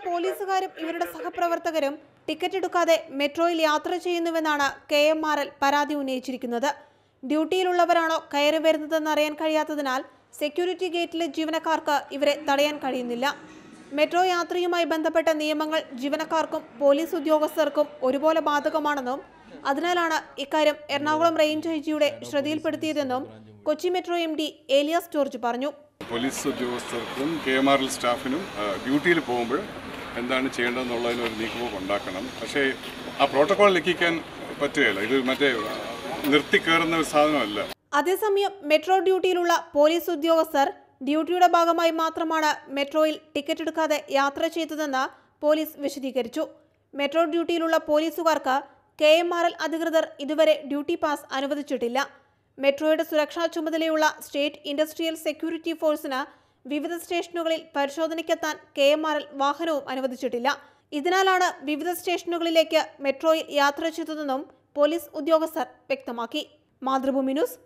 പോലീസുകാരും ഇവരുടെ സഹപ്രവർത്തകരും ടിക്കറ്റ് എടുക്കാതെ മെട്രോയിൽ യാത്ര ചെയ്യുന്നുവെന്നാണ് KMRL പരാതി ഉന്നയിച്ചിരിക്കുന്നത്. ഡ്യൂട്ടിയിലുള്ളവരാണോ കയറി വരുന്നതെന്ന് അറിയാൻ കഴിയാത്തതിനാൽ സെക്യൂരിറ്റി ഗേറ്റിലെ ജീവനക്കാർക്ക് ഇവരെ തടയാൻ കഴിയുന്നില്ല. മെട്രോ യാത്രയുമായി ബന്ധപ്പെട്ട നിയമങ്ങൾ ജീവനക്കാർക്കും പോലീസ് ഉദ്യോഗസ്ഥർക്കും ഒരുപോലെ ബാധകമാണെന്നും അതിനാലാണ് ഇക്കാര്യം എറണാകുളം റേഞ്ച് ഐജിയുടെ ശ്രദ്ധയിൽപ്പെടുത്തിയതെന്നും കൊച്ചി മെട്രോ MD ഏലിയാസ് ജോർജ് പറഞ്ഞു. പോലീസ് ഉദ്യോഗസ്ഥർക്കും KMRL സ്റ്റാഫിനും ഡ്യൂട്ടിയിൽ പോകുമ്പോൾ എന്താണ് ചെയ്യേണ്ടതെന്നുള്ളതിന് ഒരു നീക്കുപോക്ക് ഉണ്ടാക്കണം. പക്ഷേ ആ പ്രോട്ടോകോൾ ലംഘിക്കാൻ പറ്റുകയില്ല. ഇത് മറ്റേ നിർത്തിക്കയറുന്ന ഒരു സാധനമല്ല. അതേസമയം മെട്രോ ഡ്യൂട്ടിയിലുള്ള പോലീസ് ഉദ്യോഗസ്ഥർ ഡ്യൂട്ടിയുടെ ഭാഗമായി മാത്രമാണ് മെട്രോയിൽ ടിക്കറ്റ് എടുക്കാതെ യാത്ര ചെയ്തതെന്ന് പോലീസ് വിശദീകരിച്ചു. മെട്രോ ഡ്യൂട്ടിയിലുള്ള പോലീസുകാർക്ക് KMRL അധികൃതർ ഇതുവരെ ഡ്യൂട്ടി പാസ് അനുവദിച്ചിട്ടില്ല. മെട്രോയുടെ സുരക്ഷാ ചുമതലയുള്ള സ്റ്റേറ്റ് ഇൻഡസ്ട്രിയൽ സെക്യൂരിറ്റി ഫോഴ്സിന് വിവിധ സ്റ്റേഷനുകളിൽ പരിശോധനയ്ക്കെത്താൻ KMRL വാഹനവും അനുവദിച്ചിട്ടില്ല. ഇതിനാലാണ് വിവിധ സ്റ്റേഷനുകളിലേക്ക് മെട്രോയിൽ യാത്ര ചെയ്തതെന്നും പോലീസ് ഉദ്യോഗസ്ഥർ വ്യക്തമാക്കി. മാതൃഭൂമി ന്യൂസ്